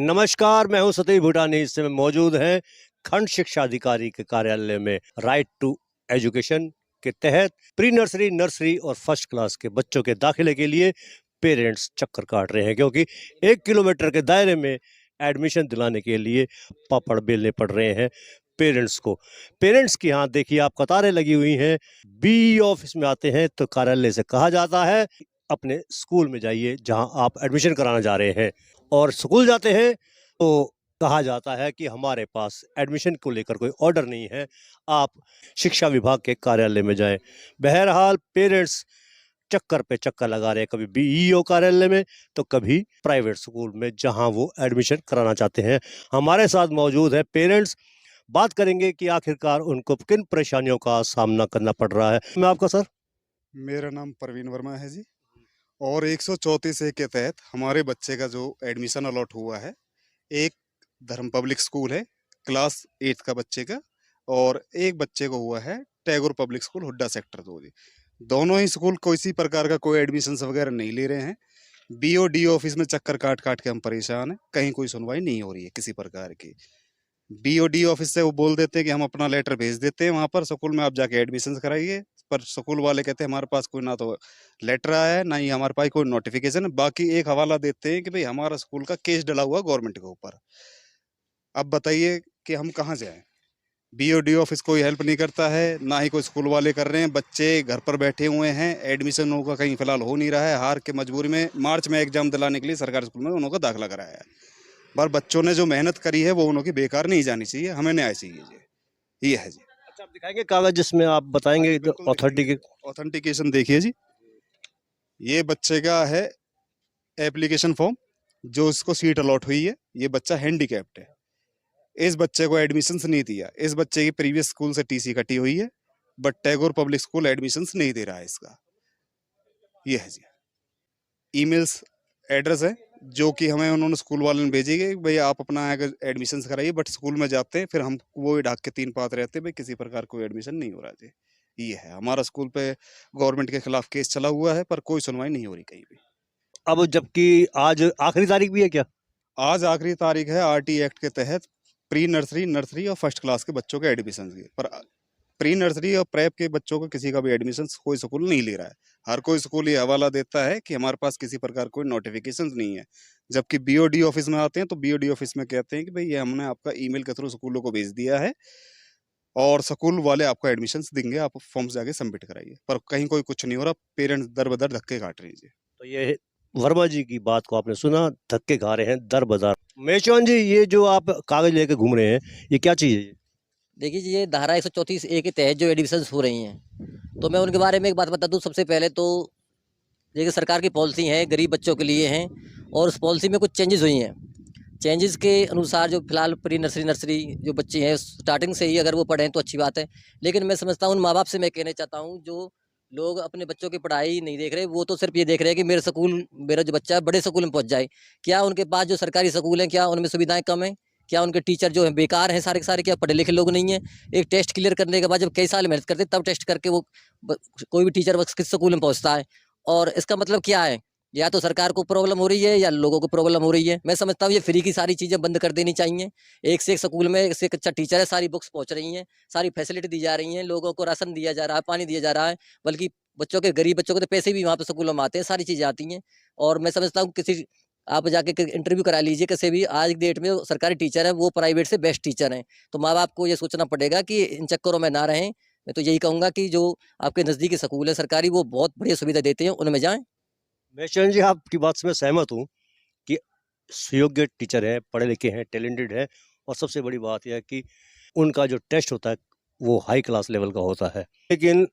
नमस्कार, मैं हूं सतीश भूटानी। इस समय मौजूद हैं खंड शिक्षा अधिकारी के कार्यालय में राइट टू एजुकेशन के तहत प्री नर्सरी, नर्सरी और फर्स्ट क्लास के बच्चों के दाखिले के लिए पेरेंट्स चक्कर काट रहे हैं, क्योंकि 1 किलोमीटर के दायरे में एडमिशन दिलाने के लिए पापड़ बेलने पड़ रहे हैं पेरेंट्स को। पेरेंट्स की यहाँ देखिए आप कतारें लगी हुई हैं। बी ऑफिस में आते हैं तो कार्यालय से कहा जाता है अपने स्कूल में जाइए जहाँ आप एडमिशन कराना जा रहे हैं, और स्कूल जाते हैं तो कहा जाता है कि हमारे पास एडमिशन को लेकर कोई ऑर्डर नहीं है, आप शिक्षा विभाग के कार्यालय में जाएं। बहरहाल पेरेंट्स चक्कर पे चक्कर लगा रहे हैं, कभी बीईओ कार्यालय में तो कभी प्राइवेट स्कूल में जहां वो एडमिशन कराना चाहते हैं। हमारे साथ मौजूद है पेरेंट्स, बात करेंगे कि आखिरकार उनको किन परेशानियों का सामना करना पड़ रहा है। मैं आपका सर? मेरा नाम प्रवीण वर्मा है जी। और 134 ए के तहत हमारे बच्चे का जो एडमिशन अलॉट हुआ है, एक धर्म पब्लिक स्कूल है क्लास 8 का बच्चे का, और एक बच्चे को हुआ है Tagore public school Hooda sector 2 जी। दोनों ही स्कूल किसी प्रकार का कोई एडमिशन वगैरह नहीं ले रहे हैं। बीओडी ऑफिस में चक्कर काट काट के हम परेशान हैं, कहीं कोई सुनवाई नहीं हो रही है किसी प्रकार की। बीओडी ऑफिस से वो बोल देते हैं कि हम अपना लेटर भेज देते हैं वहाँ पर स्कूल में, आप जाके एडमिशन कराइए, पर स्कूल वाले कहते हैं हमारे पास कोई ना तो लेटर आया है, ना ही हमारे पास कोई नोटिफिकेशन है। बाकी एक हवाला देते हैं कि भाई हमारा स्कूल का केस डला हुआ गवर्नमेंट के ऊपर। अब बताइए कि हम कहाँ जाएं? बीओडी ऑफिस कोई हेल्प नहीं करता है, ना ही कोई स्कूल वाले कर रहे हैं। बच्चे घर पर बैठे हुए हैं, एडमिशन उनका कहीं फिलहाल हो नहीं रहा है। हार के मजबूरी में मार्च में एग्जाम दिलाने के लिए सरकारी स्कूल में उन्होंने दाखिला कराया है। पर बच्चों ने जो मेहनत करी है वो उनकी बेकार नहीं जानी चाहिए, हमें न्याय चाहिए जी। ये है जी। अच्छा, आप दिखाएंगे कागज जिसमें आप हाँ बताएंगे जी, बिल्कुल अथॉरिटी दिखाएंगे। के? ऑथेंटिकेशन देखिए जी, ये बच्चे का है एप्लीकेशन फॉर्म, जो इसको सीट अलॉट हुई है। ये बच्चा हैंडीकैप्ड है, इस बच्चे को एडमिशन नहीं दिया। इस बच्चे की प्रीवियस स्कूल से टीसी कटी हुई है, but Tagore public school admission नहीं दे रहा है इसका। ये है जी। ईमेल्स एड्रेस है जो कि हमें उन्होंने स्कूल वालों ने भेजी है, भाई आप अपना एडमिशन कराइए, बट स्कूल में जाते हैं फिर हम वो ही ढाक के 3 पात रहते हैं, भाई किसी प्रकार कोई एडमिशन नहीं हो रहा जी। ये है हमारा स्कूल पे गवर्नमेंट के खिलाफ केस चला हुआ है, पर कोई सुनवाई नहीं हो रही कहीं भी। अब जबकि आज आखिरी तारीख भी है क्या? आज आखिरी तारीख है आरटी एक्ट के तहत प्री नर्सरी, नर्सरी और फर्स्ट क्लास के बच्चों के एडमिशन की, पर प्री नर्सरी और प्रेप के बच्चों को किसी का भी एडमिशन कोई स्कूल नहीं ले रहा है। हर कोई स्कूल ये हवाला देता है कि हमारे पास किसी प्रकार कोई नोटिफिकेशन नहीं है। जबकि बीओडी ऑफिस में आते हैं तो बीओडी ऑफिस में कहते हैं कि भाई ये हमने आपका ईमेल के थ्रू स्कूलों को भेज दिया है और स्कूल वाले आपको एडमिशन देंगे, आप फॉर्म्स जाके सबमिट कराइए। पर कहीं कोई कुछ नहीं हो रहा, पेरेंट्स दर बदर धक्के काट रहे हैं। तो ये वर्मा जी की बात को आपने सुना, धक्के खा रहे हैं दर बदर। मेशवान जी, ये जो आप कागज लेके घूम रहे हैं, ये क्या चीज है? देखिए जी, ये धारा 134 ए के तहत जो एडमिशन हो रही हैं, तो मैं उनके बारे में एक बात बता दूं। सबसे पहले तो देखिए, सरकार की पॉलिसी है, गरीब बच्चों के लिए हैं, और उस पॉलिसी में कुछ चेंजेस हुई हैं। चेंजेस के अनुसार जो फिलहाल प्री नर्सरी, नर्सरी जो बच्चे हैं स्टार्टिंग से ही अगर वो पढ़ें तो अच्छी बात है। लेकिन मैं समझता हूँ उन माँ बाप से मैं कहना चाहता हूँ जो लोग अपने बच्चों की पढ़ाई नहीं देख रहे, वो तो सिर्फ ये देख रहे हैं कि मेरा जो बच्चा है बड़े स्कूल में पहुँच जाए। क्या उनके पास जो सरकारी स्कूल हैं, क्या उनमें सुविधाएं कम हैं? क्या उनके टीचर जो हैं बेकार हैं सारे के सारे? क्या पढ़े लिखे लोग नहीं हैं? एक टेस्ट क्लियर करने के बाद जब कई साल मेहनत करते तब टेस्ट करके वो कोई भी टीचर किस स्कूल में पहुँचता है। और इसका मतलब क्या है? या तो सरकार को प्रॉब्लम हो रही है या लोगों को प्रॉब्लम हो रही है। मैं समझता हूँ ये फ्री की सारी चीज़ें बंद कर देनी चाहिए। एक से एक स्कूल में एक से एक अच्छा टीचर है, सारी बुक्स पहुँच रही हैं, सारी फैसिलिटी दी जा रही हैं, लोगों को राशन दिया जा रहा है, पानी दिया जा रहा है, बल्कि बच्चों के गरीब बच्चों को तो पैसे भी वहाँ पे स्कूलों में आते हैं, सारी चीज़ें आती हैं। और मैं समझता हूँ किसी आप जाके इंटरव्यू करा लीजिए, किसी भी आज की डेट में सरकारी टीचर है वो प्राइवेट से बेस्ट टीचर हैं। तो माँ बाप को ये सोचना पड़ेगा कि इन चक्करों में ना रहें। मैं तो यही कहूँगा कि जो आपके नज़दीकी स्कूल है सरकारी, वो बहुत बढ़िया सुविधा देते हैं, उनमें जाएँ। मेशवान जी, आपकी बात से मैं सहमत हूँ कि सुयोग्य टीचर है, पढ़े लिखे हैं, टैलेंटेड है, और सबसे बड़ी बात यह है कि उनका जो टेस्ट होता है वो हाई क्लास लेवल का होता है। लेकिन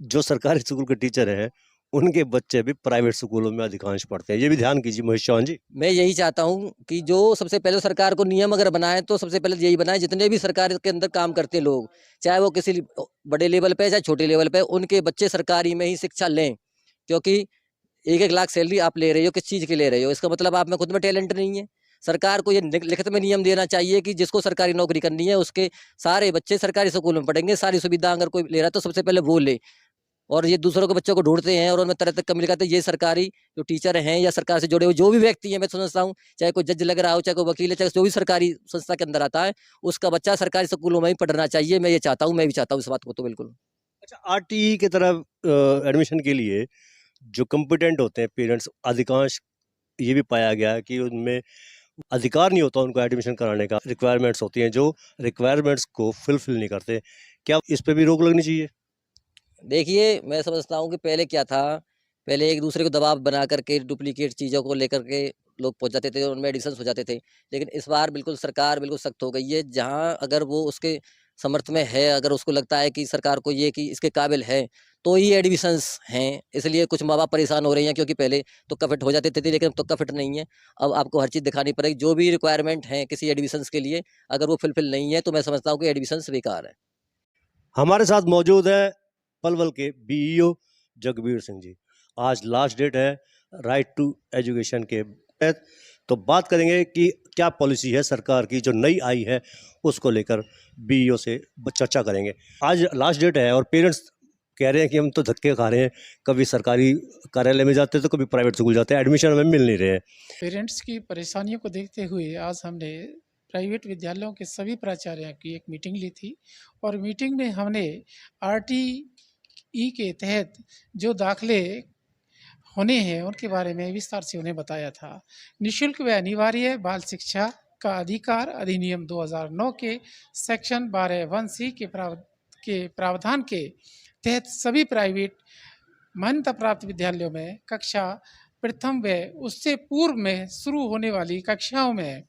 जो सरकारी स्कूल के टीचर हैं, उनके बच्चे भी प्राइवेट स्कूलों में अधिकांश पढ़ते हैं। ये भी ध्यान कीजिए महेश्वान जी। मैं यही चाहता हूँ कि जो सबसे पहले सरकार को नियम अगर बनाए तो सबसे पहले यही बनाए, जितने भी सरकार के अंदर काम करते लोग, चाहे वो किसी बड़े लेवल पे चाहे छोटे लेवल पे, उनके बच्चे सरकारी में ही शिक्षा लें। क्योंकि 1-1 लाख सैलरी आप ले रहे हो, किस चीज़ की ले रहे हो? इसका मतलब आप में खुद में टैलेंट नहीं है। सरकार को ये लिखित में नियम देना चाहिए कि जिसको सरकारी नौकरी करनी है उसके सारे बच्चे सरकारी स्कूल में पढ़ेंगे। सारी सुविधा अगर कोई ले रहा है तो सबसे पहले वो ले। और ये दूसरों के बच्चों को ढूंढते हैं और उनमें तरह तरह कमी लगाते हैं। ये सरकारी जो टीचर हैं या सरकार से जुड़े हुए जो भी व्यक्ति हैं, मैं समझता हूँ, चाहे कोई जज लग रहा हो, चाहे कोई वकील है, चाहे जो भी सरकारी संस्था के अंदर आता है, उसका बच्चा सरकारी स्कूलों में ही पढ़ना चाहिए। मैं ये चाहता हूँ, मैं भी चाहता हूँ इस बात को तो बिल्कुल। अच्छा, आरटीई की तरफ एडमिशन के लिए जो कॉम्पिटेंट होते हैं पेरेंट्स, अधिकांश ये भी पाया गया है कि उनमें अधिकार नहीं होता उनको एडमिशन कराने का। रिक्वायरमेंट्स होती हैं जो रिक्वायरमेंट्स को फुलफिल नहीं करते। क्या इस पे भी रोक लगनी चाहिए? देखिए, मैं समझता हूँ कि पहले क्या था, पहले एक दूसरे को दबाव बना करके डुप्लीकेट चीज़ों को लेकर के लोग पहुँच जाते थे, उनमें एडिशंस हो जाते थे। लेकिन इस बार बिल्कुल सरकार बिल्कुल सख्त हो गई है। जहाँ अगर वो उसके समर्थ में है, अगर उसको लगता है कि सरकार को ये कि इसके काबिल है, तो ही एडमिशंस हैं। इसलिए कुछ माँ-बाप परेशान हो रहे हैं, क्योंकि पहले तुक्का फिट हो जाते थे, लेकिन अब तुक्का फिट नहीं है। अब आपको हर चीज़ दिखानी पड़ेगी। जो भी रिक्वायरमेंट है किसी एडमिशंस के लिए, अगर वो फुलफिल नहीं है, तो मैं समझता हूँ कि एडमिशंस बेकार है। हमारे साथ मौजूद है पलवल के बीईओ जगबीर सिंह जी। आज लास्ट डेट है राइट टू एजुकेशन के तहत, तो बात करेंगे कि क्या पॉलिसी है सरकार की जो नई आई है उसको लेकर बीईओ से चर्चा करेंगे। आज लास्ट डेट है और पेरेंट्स कह रहे हैं कि हम तो धक्के खा रहे हैं, कभी सरकारी कार्यालय में जाते हैं तो कभी प्राइवेट स्कूल जाते हैं, एडमिशन हमें मिल नहीं रहे हैं। पेरेंट्स की परेशानियों को देखते हुए आज हमने प्राइवेट विद्यालयों के सभी प्राचार्यों की एक मीटिंग ली थी और मीटिंग में हमने आरटीई के तहत जो दाखले होने हैं उनके बारे में विस्तार से उन्हें बताया था। निःशुल्क व अनिवार्य बाल शिक्षा का अधिकार अधिनियम 2009 के सेक्शन 12(1)(c) के प्रावधान के तहत सभी प्राइवेट मान्यता प्राप्त विद्यालयों में कक्षा प्रथम व उससे पूर्व में शुरू होने वाली कक्षाओं में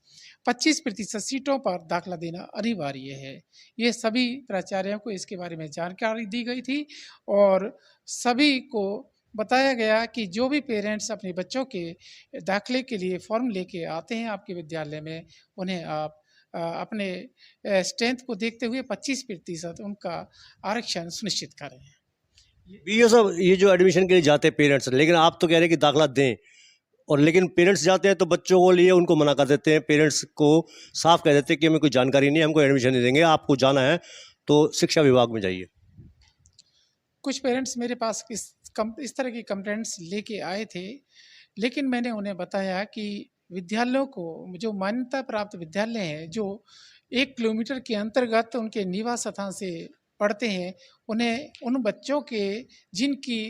25% सीटों पर दाखला देना अनिवार्य है। ये सभी प्राचार्यों को इसके बारे में जानकारी दी गई थी और सभी को बताया गया कि जो भी पेरेंट्स अपने बच्चों के दाखिले के लिए फॉर्म लेके आते हैं आपके विद्यालय में, उन्हें आप अपने स्ट्रेंथ को देखते हुए 25% उनका आरक्षण सुनिश्चित करें। बीईओ साहब, ये जो एडमिशन के लिए जाते हैं पेरेंट्स, लेकिन आप तो कह रहे हैं कि दाखला दें, और लेकिन पेरेंट्स जाते हैं तो बच्चों को लिए उनको मना कर देते हैं। पेरेंट्स को साफ कह देते हैं कि हमें कोई जानकारी नहीं है, हमको एडमिशन नहीं देंगे, आपको जाना है तो शिक्षा विभाग में जाइए। कुछ पेरेंट्स मेरे पास इस तरह की कंप्लेंट्स लेके आए थे, लेकिन मैंने उन्हें बताया कि विद्यालयों को, जो मान्यता प्राप्त विद्यालय हैं, जो 1 किलोमीटर के अंतर्गत उनके निवास स्थान से पढ़ते हैं, उन्हें उन बच्चों के जिनकी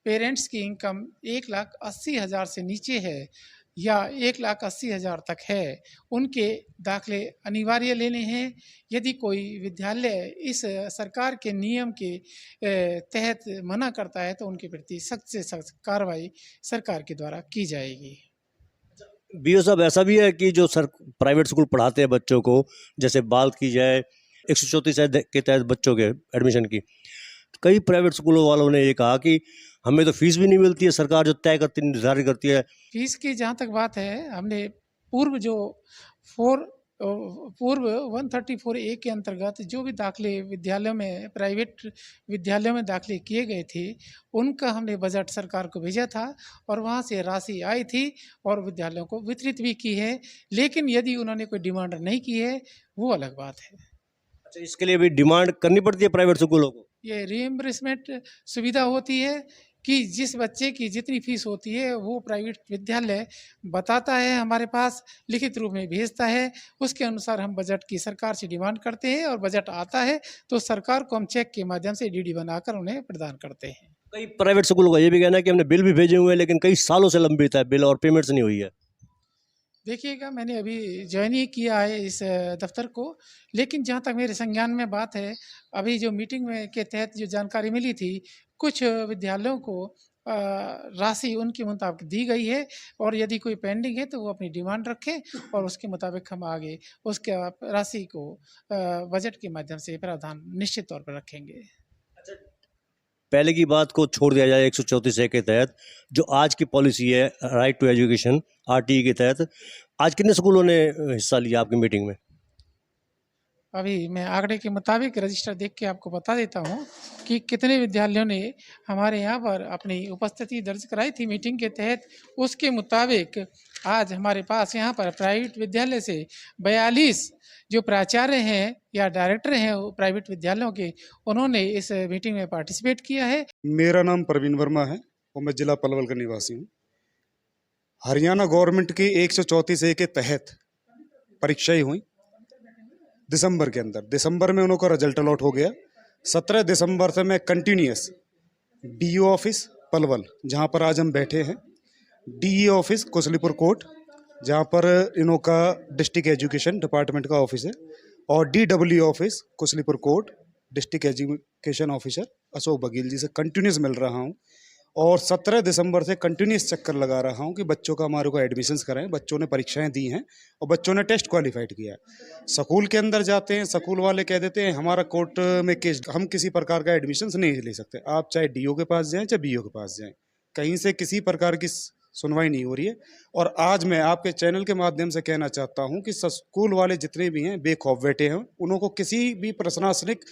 पेरेंट्स की इनकम 1,80,000 से नीचे है या 1,80,000 तक है, उनके दाखले अनिवार्य लेने हैं। यदि कोई विद्यालय इस सरकार के नियम के तहत मना करता है तो उनके प्रति सख्त से सख्त कार्रवाई सरकार के द्वारा की जाएगी। बीईओ साहब, ऐसा भी है कि जो सर प्राइवेट स्कूल पढ़ाते हैं बच्चों को, जैसे बात की जाए 134 के तहत बच्चों के एडमिशन की, कई प्राइवेट स्कूलों वालों ने ये कहा कि हमें तो फीस भी नहीं मिलती है, सरकार जो तय करती है, निर्धारित करती है। फीस की जहाँ तक बात है, हमने पूर्व 134A के अंतर्गत जो भी दाखिले विद्यालयों में, प्राइवेट विद्यालयों में दाखिले किए गए थे, उनका हमने बजट सरकार को भेजा था और वहाँ से राशि आई थी और विद्यालयों को वितरित भी की है। लेकिन यदि उन्होंने कोई डिमांड नहीं की है, वो अलग बात है। अच्छा, इसके लिए भी डिमांड करनी पड़ती है प्राइवेट स्कूलों को? ये रीइंबर्समेंट सुविधा होती है कि जिस बच्चे की जितनी फीस होती है वो प्राइवेट विद्यालय बताता है, हमारे पास लिखित रूप में भेजता है, उसके अनुसार हम बजट की सरकार से डिमांड करते हैं और बजट आता है तो सरकार को हम चेक के माध्यम से डीडी बनाकर उन्हें प्रदान करते हैं। कई प्राइवेट स्कूलों का ये भी कहना है कि हमने बिल भी भेजे हुए हैं, लेकिन कई सालों से लंबित है बिल और पेमेंट्स नहीं हुई है। देखिएगा, मैंने अभी ज्वाइन ही किया है इस दफ्तर को, लेकिन जहाँ तक मेरे संज्ञान में बात है, अभी जो मीटिंग में के तहत जो जानकारी मिली थी, कुछ विद्यालयों को राशि उनके मुताबिक दी गई है और यदि कोई पेंडिंग है तो वो अपनी डिमांड रखें और उसके मुताबिक हम आगे उसके राशि को बजट के माध्यम से प्रावधान निश्चित तौर पर रखेंगे। पहले की बात को छोड़ दिया जाए 134A के तहत, जो आज की पॉलिसी है राइट टू एजुकेशन आरटीई के तहत, आज कितने स्कूलों ने हिस्सा लिया आपकी मीटिंग में? अभी मैं आंकड़े के मुताबिक रजिस्टर देख के आपको बता देता हूँ कि कितने विद्यालयों ने हमारे यहाँ पर अपनी उपस्थिति दर्ज कराई थी मीटिंग के तहत। उसके मुताबिक आज हमारे पास यहाँ पर प्राइवेट विद्यालय से 42 जो प्राचार्य हैं या डायरेक्टर हैं वो प्राइवेट विद्यालयों के, उन्होंने इस मीटिंग में पार्टिसिपेट किया है। मेरा नाम प्रवीण वर्मा है और मैं जिला पलवल का निवासी हूँ। हरियाणा गवर्नमेंट की 134A के तहत परीक्षाएं हुई दिसंबर के अंदर। दिसंबर में उनका रिजल्ट अलॉट हो गया। 17 दिसंबर से मैं कंटिन्यूस डीईओ ऑफिस पलवल, जहाँ पर आज हम बैठे हैं, डीई ऑफिस कुसलीपुर कोट, जहाँ पर इनका डिस्ट्रिक्ट एजुकेशन डिपार्टमेंट का ऑफिस है, और DW office Kuslipur Kot, district education officer Ashok Baghel ji से कंटिन्यूस मिल रहा हूँ। और 17 दिसंबर से कंटिन्यूस चक्कर लगा रहा हूँ कि बच्चों का हमारे को एडमिशन्स कराएं। बच्चों ने परीक्षाएं दी हैं और बच्चों ने टेस्ट क्वालिफाइड किया है। स्कूल के अंदर जाते हैं, स्कूल वाले कह देते हैं हमारा कोर्ट में केस, हम किसी प्रकार का एडमिशन्स नहीं ले सकते। आप चाहे डीओ के पास जाएं चाहे बीओ के पास जाएं, कहीं से किसी प्रकार की सुनवाई नहीं हो रही है। और आज मैं आपके चैनल के माध्यम से कहना चाहता हूं कि स्कूल वाले जितने भी हैं बेखौफ बैठे हैं, उनको किसी भी प्रशासनिक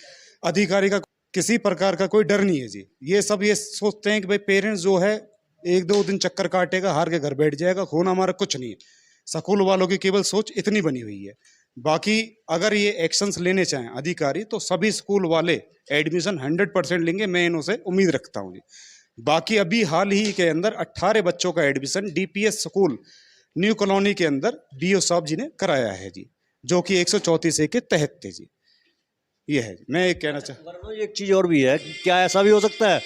अधिकारी का किसी प्रकार का कोई डर नहीं है जी। ये सब ये सोचते हैं कि भाई पेरेंट्स जो है 1-2 दिन चक्कर काटेगा, हार के घर बैठ जाएगा, खून हमारा कुछ नहीं है। स्कूल वालों की केवल सोच इतनी बनी हुई है। बाकी अगर ये एक्शंस लेने चाहें अधिकारी तो सभी स्कूल वाले एडमिशन 100% लेंगे, मैं इनसे उम्मीद रखता हूँ जी। बाकी अभी हाल ही के अंदर 18 बच्चों का admission DPS school new colony के अंदर डीओ साहब जी ने कराया है जी, जो कि 134A के तहत थे जी। ये है जी। मैं एक कहना एक चीज और भी है, क्या ऐसा भी हो सकता है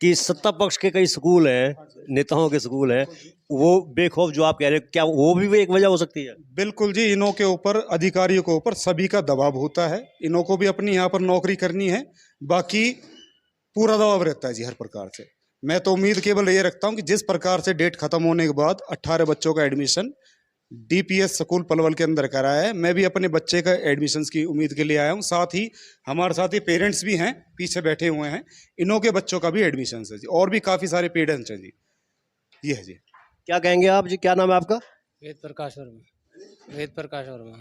कि सत्ता पक्ष के कई स्कूल हैं, नेताओं के स्कूल हैं, वो बेखौफ जो आप कह रहे हैं, क्या वो भी एक वजह हो सकती है? बिल्कुल जी, इनों के ऊपर, अधिकारियों के ऊपर सभी का दबाव होता है। इनों को भी अपनी यहाँ पर नौकरी करनी है, बाकी पूरा दबाव रहता है जी हर प्रकार से। मैं तो उम्मीद केवल ये रखता हूँ कि जिस प्रकार से डेट खत्म होने के बाद 18 बच्चों का एडमिशन डीपीएस स्कूल पलवल के अंदर कराया है, मैं भी अपने बच्चे का एडमिशन्स की उम्मीद के लिए आया हूँ। साथ ही हमारे साथ ही पेरेंट्स भी हैं, पीछे बैठे हुए हैं, इनों के बच्चों का भी एडमिशन है जी, और भी काफ़ी सारे पेरेंट्स हैं जी। ये है जी। क्या कहेंगे आप जी, क्या नाम है आपका? वेद प्रकाश वर्मा। वेद प्रकाश वर्मा।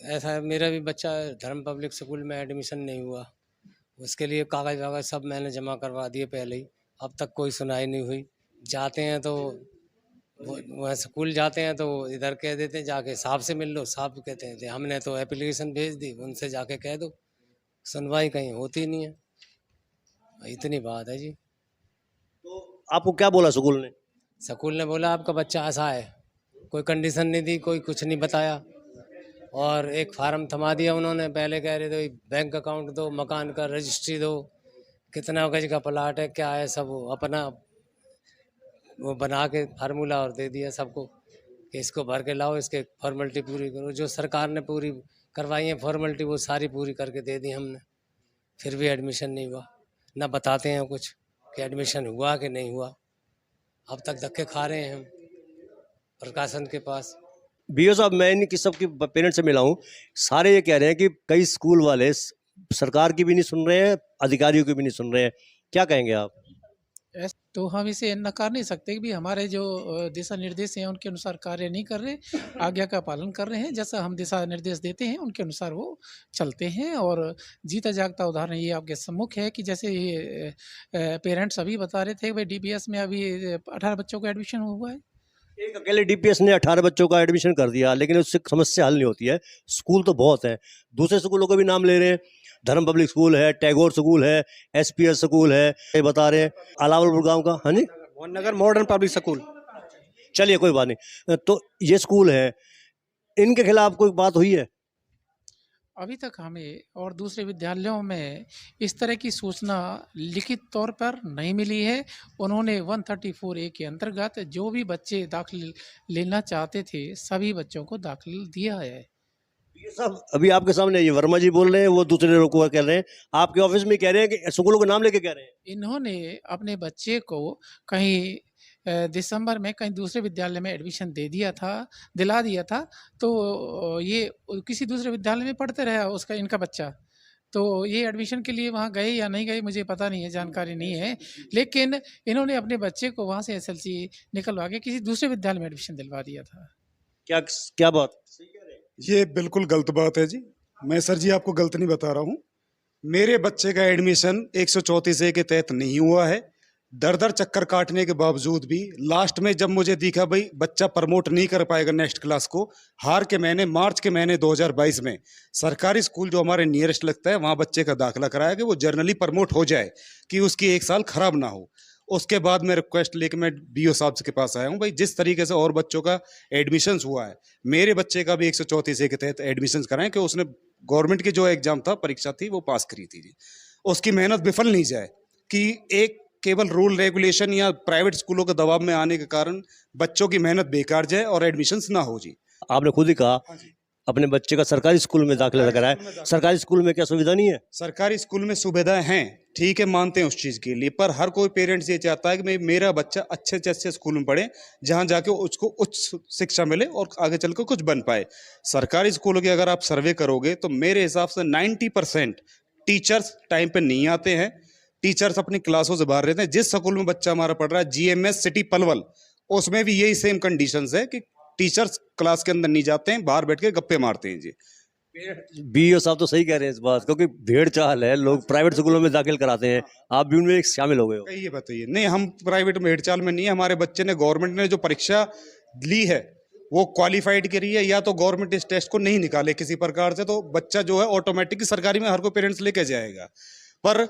ऐसा है, मेरा भी बच्चा धर्म पब्लिक स्कूल में एडमिशन नहीं हुआ, उसके लिए कागज वागज सब मैंने जमा करवा दिए पहले ही, अब तक कोई सुनाई नहीं हुई। जाते हैं तो वह स्कूल जाते हैं तो इधर कह देते हैं जाके साहब से मिल लो, साहब कहते हैं हमने तो एप्लीकेशन भेज दी, उनसे जाके कह दो, सुनवाई कहीं होती नहीं है। इतनी बात है जी। तो आपको क्या बोला स्कूल ने? स्कूल ने बोला आपका बच्चा ऐसा है, कोई कंडीशन नहीं दी, कोई कुछ नहीं बताया, और एक फार्म थमा दिया उन्होंने। पहले कह रहे थे बैंक अकाउंट दो, मकान का रजिस्ट्री दो, कितना गज का प्लाट है, क्या है, सब अपना वो बना के फार्मूला और दे दिया सबको कि इसको भर के लाओ, इसके फॉर्मेलिटी पूरी करो। जो सरकार ने पूरी करवाई है फॉर्मेलिटी, वो सारी पूरी करके दे दी हमने, फिर भी एडमिशन नहीं हुआ। ना बताते हैं कुछ कि एडमिशन हुआ कि नहीं हुआ। अब तक धक्के खा रहे हैं हम प्रशासन के पास। बीओ साहब, मैं इनकी सबकी पेरेंट्स से मिला हूँ, सारे ये कह रहे हैं कि कई स्कूल वाले सरकार की भी नहीं सुन रहे हैं, अधिकारियों की भी नहीं सुन रहे हैं, क्या कहेंगे आप? तो हम इसे नकार नहीं सकते कि भी हमारे जो दिशा निर्देश हैं उनके अनुसार कार्य नहीं कर रहे, आज्ञा का पालन कर रहे हैं। जैसा हम दिशा निर्देश देते हैं उनके अनुसार वो चलते हैं। और जीता जागता उदाहरण ये आपके सम्मुख है कि जैसे ये पेरेंट्स अभी बता रहे थे भाई डीपीएस में अभी 18 बच्चों का एडमिशन हुआ है। एक अकेले डीपीएस ने 18 बच्चों का एडमिशन कर दिया, लेकिन उससे समस्या हल नहीं होती है। स्कूल तो बहुत हैं, दूसरे स्कूलों का भी नाम ले रहे हैं, धर्म पब्लिक स्कूल है, टैगोर स्कूल है, एसपीएस स्कूल है, ये बता रहे हैं अलावलपुर गांव का, हाँ जी, नगर मॉडर्न पब्लिक स्कूल। चलिए कोई बात नहीं। तो ये स्कूल है, इनके खिलाफ कोई बात हुई है? अभी तक हमें और दूसरे विद्यालयों में इस तरह की सूचना लिखित तौर पर नहीं मिली है। उन्होंने 134A के अंतर्गत जो भी बच्चे दाखिल लेना चाहते थे सभी बच्चों को दाखिल दिया है। ये सब अभी आपके सामने ये वर्मा जी बोल रहे हैं, वो दूसरे लोग को कह रहे हैं, आपके ऑफिस में कह रहे हैं कि स्कूलों का नाम लेके कह रहे हैं। इन्होंने अपने बच्चे को कहीं दिसंबर में कहीं दूसरे विद्यालय में एडमिशन दिला दिया था, तो ये किसी दूसरे विद्यालय में पढ़ते रहा उसका इनका बच्चा। तो ये एडमिशन के लिए वहाँ गए या नहीं गए मुझे पता नहीं है, जानकारी नहीं है, लेकिन इन्होंने अपने बच्चे को वहाँ से एसएलसी निकलवा के किसी दूसरे विद्यालय में एडमिशन दिलवा दिया था। क्या बात? ये बिल्कुल गलत बात है जी। मैं सर जी आपको गलत नहीं बता रहा हूँ। मेरे बच्चे का एडमिशन 134A के तहत नहीं हुआ है। दर दर चक्कर काटने के बावजूद भी लास्ट में जब मुझे दिखा भाई बच्चा प्रमोट नहीं कर पाएगा नेक्स्ट क्लास को, हार के मैंने मार्च के महीने 2022 में सरकारी स्कूल जो हमारे नियरेस्ट लगता है वहाँ बच्चे का दाखिला कराया कि वो जर्नली प्रमोट हो जाए, कि उसकी एक साल खराब ना हो। उसके बाद मैं रिक्वेस्ट लेके मैं बीओ साहब के पास आया हूँ, भाई जिस तरीके से और बच्चों का एडमिशन हुआ है, मेरे बच्चे का भी 134A के तहत एडमिशन कराएं कि उसने गवर्नमेंट की जो एग्जाम था, परीक्षा थी, वो पास करी थी जी। उसकी मेहनत विफल नहीं जाए कि एक केवल रूल रेगुलेशन या प्राइवेट स्कूलों के दबाव में आने के कारण बच्चों की मेहनत बेकार जाए और एडमिशन्स ना हो जी। आपने खुद ही कहा हाँ जी। अपने बच्चे का सरकारी स्कूल में दाखिला कराया। सरकारी स्कूल में क्या सुविधा नहीं है? सरकारी स्कूल में सुविधाएं हैं, ठीक है, मानते हैं उस चीज के लिए, पर हर कोई पेरेंट्स ये चाहता है कि मेरा बच्चा अच्छे से अच्छे स्कूल में पढ़े जहां जाके उसको उच्च शिक्षा मिले और आगे चल के कुछ बन पाए। सरकारी स्कूलों की अगर आप सर्वे करोगे तो मेरे हिसाब से 90% टीचर्स टाइम पे नहीं आते हैं। टीचर्स अपनी क्लासों से बाहर रहते हैं। जिस स्कूल में बच्चा हमारा पढ़ रहा है GMS सिटी पलवल, उसमें भी यही सेम कंडीशंस है कि टीचर्स क्लास के अंदर नहीं जाते हैं, बाहर बैठ के गप्पे मारते हैं जी। बीओ साहब तो सही कह रहे हैं इस बात, क्योंकि भेड़ चाल है, लोग प्राइवेट स्कूलों में दाखिल कराते हैं, आप भी उनमें एक शामिल हो गए हो। ये बताइए, नहीं हम प्राइवेट में भेड़चाल में नहीं है। हमारे बच्चे ने गवर्नमेंट ने जो परीक्षा ली है वो क्वालिफाइड करी है, या तो गवर्नमेंट इस टेस्ट को नहीं निकाले किसी प्रकार से, तो बच्चा जो है ऑटोमेटिक सरकारी में हर कोई पेरेंट्स लेके जाएगा। पर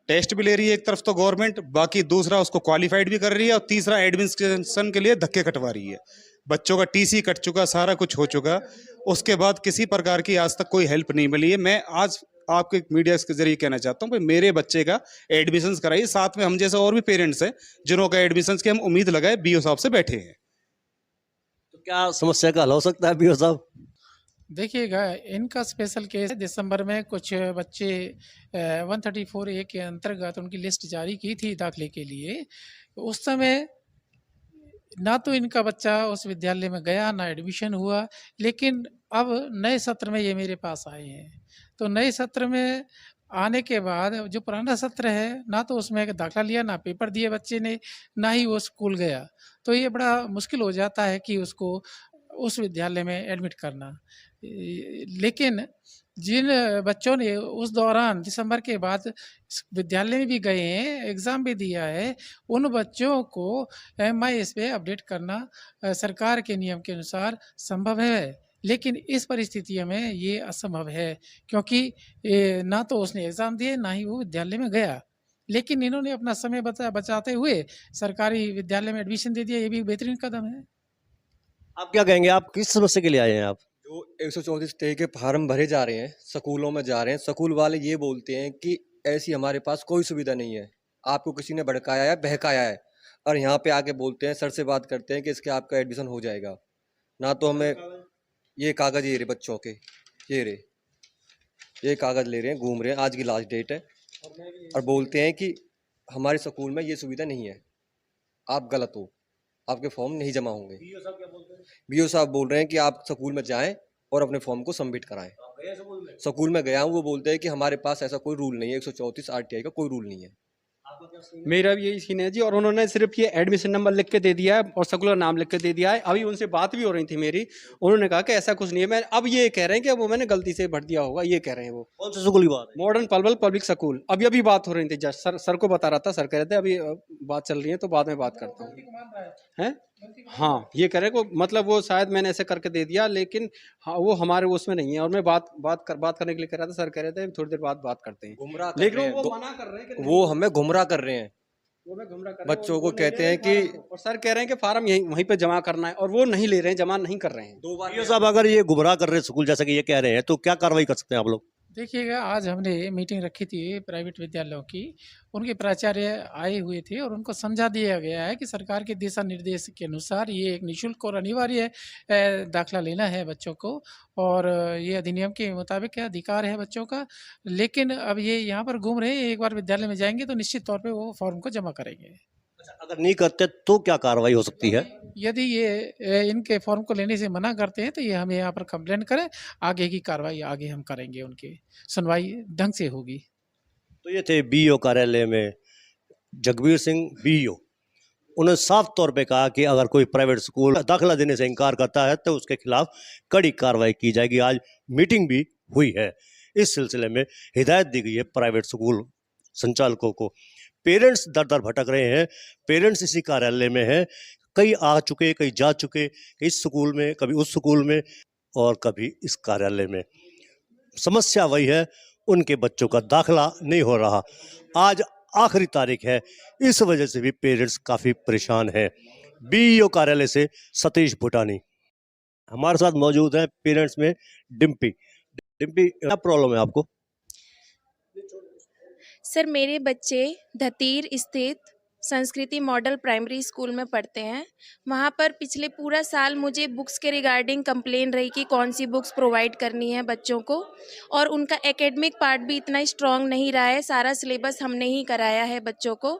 टेस्ट भी ले रही है एक तरफ तो गवर्नमेंट, बाकी दूसरा उसको क्वालिफाइड भी कर रही है, और तीसरा एडमिनिस्ट्रेशन के लिए धक्के कटवा रही है। बच्चों का TC कट चुका, सारा कुछ हो चुका, उसके बाद किसी प्रकार की आज तक कोई हेल्प नहीं मिली है। मैं आज आपके मीडिया के जरिए कहना चाहता हूँ भाई मेरे बच्चे का एडमिशन कराइए, साथ में हम जैसे और भी पेरेंट्स हैं जिन्हों का एडमिशन की हम उम्मीद लगाए बीओ साहब से बैठे हैं। तो क्या समस्या का हल हो सकता है बीओ साहब? देखिएगा, इनका स्पेशल केस दिसंबर में कुछ बच्चे 134A के अंतर्गत उनकी लिस्ट जारी की थी दाखिले के लिए। उस समय ना तो इनका बच्चा उस विद्यालय में गया, ना एडमिशन हुआ, लेकिन अब नए सत्र में ये मेरे पास आए हैं। तो नए सत्र में आने के बाद जो पुराना सत्र है, ना तो उसमें दाखिला लिया, ना पेपर दिए बच्चे ने, ना ही वो स्कूल गया। तो ये बड़ा मुश्किल हो जाता है कि उसको उस विद्यालय में एडमिट करना। लेकिन जिन बच्चों ने उस दौरान दिसंबर के बाद विद्यालय में भी गए हैं, एग्ज़ाम भी दिया है, उन बच्चों को MIS पे अपडेट करना सरकार के नियम के अनुसार संभव है। लेकिन इस परिस्थितियों में ये असंभव है, क्योंकि ना तो उसने एग्ज़ाम दिए, ना ही वो विद्यालय में गया। लेकिन इन्होंने अपना समय बचाते हुए सरकारी विद्यालय में एडमिशन दे दिया, ये भी बेहतरीन कदम है। आप क्या कहेंगे, आप किस समस्या के लिए आए हैं आप? जो 134 के फार्म भरे जा रहे हैं, स्कूलों में जा रहे हैं, स्कूल वाले ये बोलते हैं कि ऐसी हमारे पास कोई सुविधा नहीं है, आपको किसी ने भड़काया है, बहकाया है, और यहाँ पे आके बोलते हैं, सर से बात करते हैं कि इसके आपका एडमिशन हो जाएगा। ना तो हमें ये कागज़, ये रे बच्चों के, ये कागज़ ले रहे हैं, घूम रहे हैं, आज की लास्ट डेट है, और बोलते हैं कि हमारे स्कूल में ये सुविधा नहीं है, आप गलत हो, आपके फॉर्म नहीं जमा होंगे। बीओ साहब बोल रहे हैं कि आप स्कूल में जाएं और अपने फॉर्म को सबमिट कराएं। स्कूल में गया हूँ, वो बोलते हैं कि हमारे पास ऐसा कोई रूल नहीं है, 134 RTI का कोई रूल नहीं है। मेरा भी यही सीन है जी। और उन्होंने सिर्फ ये एडमिशन नंबर लिख के दे दिया है और स्कूल का नाम लिख के दे दिया है। अभी उनसे बात भी हो रही थी मेरी, उन्होंने कहा कि ऐसा कुछ नहीं है। मैं अब ये कह रहे हैं कि वो मैंने गलती से भर दिया होगा, ये कह रहे हैं। वो कौन से स्कूल की बात है? Modern Palwal public school. अभी बात हो रही थी, जस्ट सर को बता रहा था, सर कह रहे थे अभी बात चल रही है तो बाद में बात करता हूँ। हैं? हाँ, ये कह रहे को मतलब वो शायद मैंने ऐसे करके दे दिया, लेकिन हाँ वो हमारे उसमें नहीं है। और मैं बात करने के लिए कह रहा था, सर कह रहे थे थोड़ी देर बाद बात करते हैं, गुमराह कर लेकिन रहे हैं, वो मना कर रहे हैं कि वो हमें गुमराह कर रहे हैं। वो मैं गुमराह कर रहा हूं, बच्चों वो को नहीं कहते ले हैं रहे कि फार्म, और सर कह रहे हैं कि फार्म वहीं पे जमा करना है, और वो नहीं ले रहे हैं, जमा नहीं कर रहे हैं। 2 बार बीओ साहब, अगर ये गुमराह कर रहे हैं स्कूल जैसा कि ये कह रहे हैं, तो क्या कार्रवाई कर सकते हैं आप लोग? देखिएगा, आज हमने मीटिंग रखी थी प्राइवेट विद्यालयों की। उनके प्राचार्य आए हुए थे और उनको समझा दिया गया है कि सरकार के दिशा निर्देश के अनुसार ये एक निःशुल्क और अनिवार्य दाखिला लेना है बच्चों को, और ये अधिनियम के मुताबिक अधिकार है बच्चों का। लेकिन अब ये यहाँ पर घूम रहे हैं, एक बार विद्यालय में जाएंगे तो निश्चित तौर पे वो फॉर्म को जमा करेंगे। अगर नहीं करते तो क्या कार्रवाई हो सकती है? यदि ये इनके फॉर्म को लेने से मना करते हैं तो ये हमें यहाँ पर कंप्लेंट करें, आगे की कार्रवाई आगे हम करेंगे, उनकी सुनवाई ढंग से होगी। तो ये थे बीओ कार्यालय में जगबीर सिंह बीओ। उन्होंने साफ तौर पे कहा कि अगर कोई प्राइवेट स्कूल दाखिला देने से इनकार करता है तो उसके खिलाफ कड़ी कार्रवाई की जाएगी। आज मीटिंग भी हुई है, इस सिलसिले में हिदायत दी गई है प्राइवेट स्कूल संचालकों को। पेरेंट्स दर दर भटक रहे हैं, पेरेंट्स इसी कार्यालय में हैं, कई आ चुके, कई जा चुके, इस स्कूल में, कभी उस स्कूल में और कभी इस कार्यालय में। समस्या वही है, उनके बच्चों का दाखिला नहीं हो रहा। आज आखिरी तारीख है, इस वजह से भी पेरेंट्स काफ़ी परेशान हैं। बीईओ कार्यालय से सतीश भूटानी हमारे साथ मौजूद है। पेरेंट्स में डिम्पी। डिम्पी, क्या प्रॉब्लम है आपको? सर मेरे बच्चे धतीर स्थित संस्कृति मॉडल प्राइमरी स्कूल में पढ़ते हैं। वहाँ पर पिछले पूरा साल मुझे बुक्स के रिगार्डिंग कंप्लेन रही कि कौन सी बुक्स प्रोवाइड करनी है बच्चों को, और उनका एकेडमिक पार्ट भी इतना स्ट्रॉन्ग नहीं रहा है। सारा सिलेबस हमने ही कराया है बच्चों को।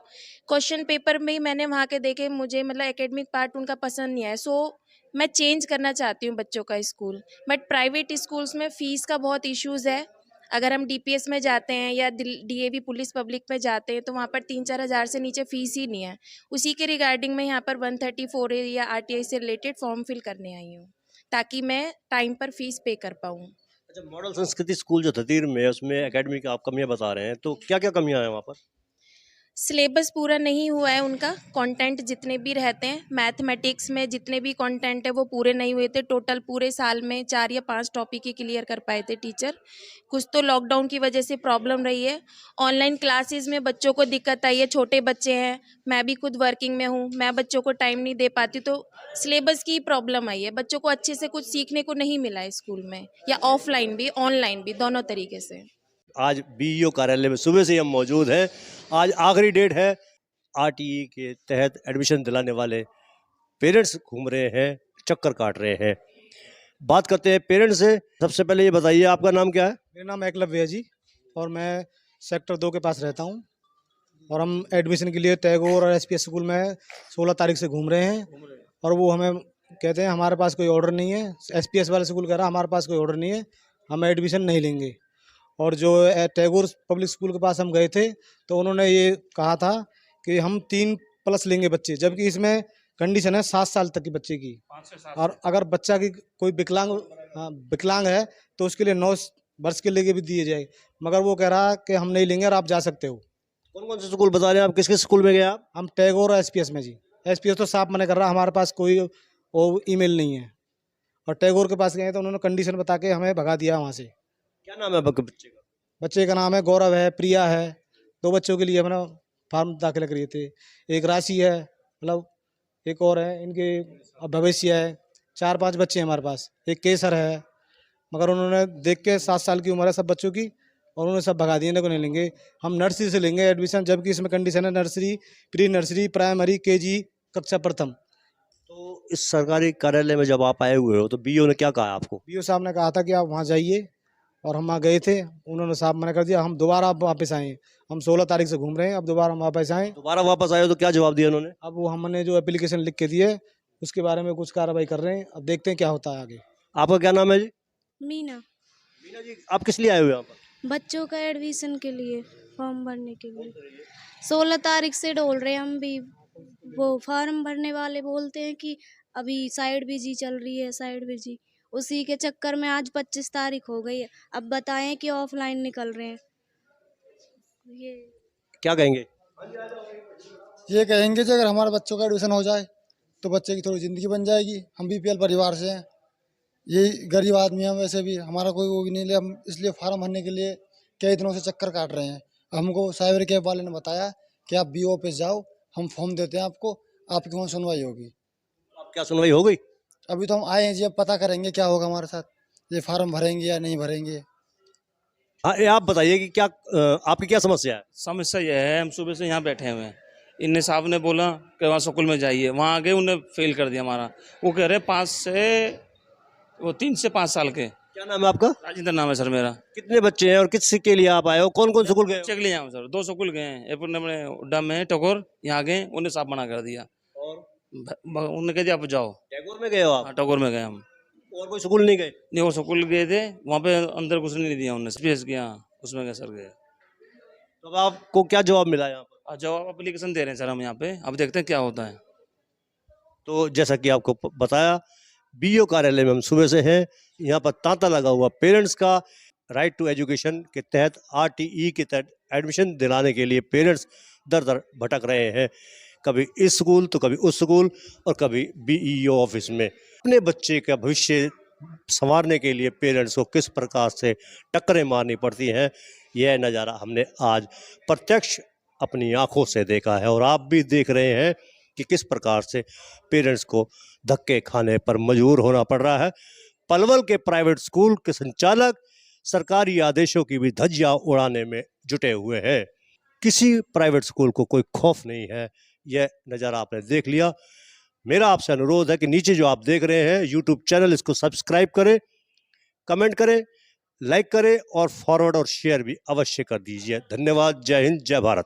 क्वेश्चन पेपर में मैंने वहाँ के देखे, मुझे मतलब एकेडमिक पार्ट उनका पसंद नहीं आया। सो मैं चेंज करना चाहती हूँ बच्चों का स्कूल। बट प्राइवेट स्कूल्स में फ़ीस का बहुत इश्यूज़ है। अगर हम डीपीएस में जाते हैं या डीएवी पुलिस पब्लिक में जाते हैं तो वहाँ पर 3-4 हज़ार से नीचे फ़ीस ही नहीं है। उसी के रिगार्डिंग मैं यहाँ पर 134A या आरटीआई से रिलेटेड फॉर्म फिल करने आई हूँ, ताकि मैं टाइम पर फ़ीस पे कर पाऊँ। अच्छा, मॉडल संस्कृति स्कूल जो धतीर में है उसमें एकेडमी की आप कमियां बता रहे हैं, तो क्या क्या कमियां हैं वहाँ पर? सिलेबस पूरा नहीं हुआ है उनका। कंटेंट जितने भी रहते हैं मैथमेटिक्स में, जितने भी कंटेंट है वो पूरे नहीं हुए थे। टोटल पूरे साल में 4 या 5 टॉपिक ही क्लियर कर पाए थे टीचर। कुछ तो लॉकडाउन की वजह से प्रॉब्लम रही है। ऑनलाइन क्लासेस में बच्चों को दिक्कत आई है। छोटे बच्चे हैं, मैं भी खुद वर्किंग में हूँ, मैं बच्चों को टाइम नहीं दे पाती, तो सिलेबस की प्रॉब्लम आई है। बच्चों को अच्छे से कुछ सीखने को नहीं मिला है स्कूल में, या ऑफलाइन भी ऑनलाइन भी, दोनों तरीके से। आज बीईओ कार्यालय में सुबह से ही हम मौजूद हैं। आज आखिरी डेट है। आरटीई के तहत एडमिशन दिलाने वाले पेरेंट्स घूम रहे हैं, चक्कर काट रहे हैं। बात करते हैं पेरेंट्स से। सबसे पहले ये बताइए, आपका नाम क्या है? मेरा नाम एकलव्य है जी, और मैं सेक्टर 2 के पास रहता हूँ। और हम एडमिशन के लिए टैगोर और एसपीएस स्कूल में 16 तारीख से घूम रहे हैं, और वो हमें कहते हैं हमारे पास कोई ऑर्डर नहीं है। एसपीएस वाले स्कूल कह रहा हमारे पास कोई ऑर्डर नहीं है, हम एडमिशन नहीं लेंगे। और जो टैगोर पब्लिक स्कूल के पास हम गए थे तो उन्होंने ये कहा था कि हम 3+ लेंगे बच्चे, जबकि इसमें कंडीशन है 7 साल तक की बच्चे की। और अगर बच्चा की कोई विकलांग है तो उसके लिए 9 वर्ष के लिए भी दिए जाए, मगर वो कह रहा कि हम नहीं लेंगे और आप जा सकते हो। कौन कौन से स्कूल बता रहे हैं आप? किस किस स्कूल में गए आप? हम टैगोर और एसपीएस में जी। एसपीएस तो साफ मना कर रहा, हमारे पास कोई वो ईमेल नहीं है। और टैगोर के पास गए तो उन्होंने कंडीशन बता के हमें भगा दिया वहाँ से। क्या नाम है आपके बच्चे का? बच्चे का नाम है गौरव है, प्रिया है। 2 बच्चों के लिए हमने फॉर्म दाखिला करिए थे। एक राशि है, मतलब एक और है, इनके अब भविष्य है। 4-5 बच्चे हैं हमारे पास। एक केसर है, मगर उन्होंने देख के 7 साल की उम्र है सब बच्चों की, और उन्होंने सब भगा दिए, को नहीं लेंगे। हम नर्सरी से लेंगे एडमिशन, जबकि इसमें कंडीशन है nursery, pre nursery, primary, KG, कक्षा प्रथम। तो इस सरकारी कार्यालय में जब आप आए हुए हो तो बीईओ ने क्या कहा आपको? बीओ साहब ने कहा था कि आप वहाँ जाइए, और हम वहाँ गए थे, उन्होंने साहब मना कर दिया। हम दोबारा वापस आए। हम 16 तारीख से घूम रहे हैं, अब दोबारा हम वापस आए। दोबारा वापस आए हो तो क्या जवाब दिया उन्होंने? अब वो हमने जो एप्लीकेशन लिख के दिए उसके बारे में कुछ कार्रवाई कर रहे हैं, अब देखते हैं क्या होता है आगे। आपका क्या नाम है जी? मीना। मीना जी, आप किस लिए आए हुए यहाँ पर? बच्चों का एडमिशन के लिए, फॉर्म भरने के लिए 16 तारीख से डोल रहे हैं हम भी। वो फॉर्म भरने वाले बोलते हैं कि अभी साइड बिजी चल रही है, साइड बिजी। उसी के चक्कर में आज 25 तारीख हो गई है। अब बताएं कि ऑफलाइन निकल रहे हैं। ये क्या कहेंगे? ये कहेंगे कि अगर हमारे बच्चों का एडमिशन हो जाए तो बच्चे की थोड़ी ज़िंदगी बन जाएगी। हम बीपीएल परिवार से हैं, ये गरीब आदमी हैं, वैसे भी हमारा कोई वो भी नहीं ले। हम इसलिए फार्म भरने के लिए कई दिनों से चक्कर काट रहे हैं। हमको साइबर कैब वाले ने बताया कि आप बीओ ऑफिस जाओ, हम फॉर्म देते हैं आपको, आपकी वहाँ सुनवाई होगी। आप क्या सुनवाई हो गई? अभी तो हम आए हैं जी, अब पता करेंगे क्या होगा हमारे साथ, ये फार्म भरेंगे या नहीं भरेंगे। हाँ, ये आप बताइए कि क्या आपकी क्या समस्या है? समस्या यह है, हम सुबह से यहाँ बैठे हुए हैं। इन्हें साहब ने बोला कि वहाँ स्कूल में जाइए, वहाँ गए, उन्हें फेल कर दिया हमारा। वो कह रहे 3 से 5 साल के। क्या नाम है आपका? राजेंद्र नाम है सर मेरा। कितने बच्चे हैं और किस के लिए आप आए हो? कौन कौन स्कूल गए हो? चेक लिए हैं सर, 2 स्कूल गए हैं। एक अपने उड्डा में टकोर, यहाँ गए, उन्हें साहब मना कर दिया। और उन्होंने कह दिया आप जाओ। टैगोर में गए हो आप? हाँ, टकोर में गए हम। और कोई स्कूल नहीं गए? नहीं, वो स्कूल गए थे, वहाँ पे अंदर घुसने नहीं दिया उन्होंने। स्पेस किया, उसमें गए सर गए। तो अब आपको क्या जवाब मिला यहाँ पर? जवाब एप्लीकेशन दे रहे हैं सर हम यहाँ पे, अब देखते हैं क्या होता है। तो जैसा कि आपको बताया, बीईओ कार्यालय में हम सुबह से हैं। यहाँ पर तांता लगा हुआ पेरेंट्स का। राइट टू एजुकेशन के तहत, RTE के तहत एडमिशन दिलाने के लिए पेरेंट्स दर दर भटक रहे हैं, कभी इस स्कूल तो कभी उस स्कूल और कभी बीईओ ऑफिस में। अपने बच्चे का भविष्य संवारने के लिए पेरेंट्स को किस प्रकार से टक्करें मारनी पड़ती हैं, यह नज़ारा हमने आज प्रत्यक्ष अपनी आंखों से देखा है। और आप भी देख रहे हैं कि किस प्रकार से पेरेंट्स को धक्के खाने पर मजबूर होना पड़ रहा है। पलवल के प्राइवेट स्कूल के संचालक सरकारी आदेशों की भी धज्जियां उड़ाने में जुटे हुए हैं। किसी प्राइवेट स्कूल को कोई खौफ नहीं है। यह नज़ारा आपने देख लिया। मेरा आपसे अनुरोध है कि नीचे जो आप देख रहे हैं यूट्यूब चैनल, इसको सब्सक्राइब करें, कमेंट करें, लाइक करें और फॉरवर्ड और शेयर भी अवश्य कर दीजिए। धन्यवाद। जय हिंद, जय भारत।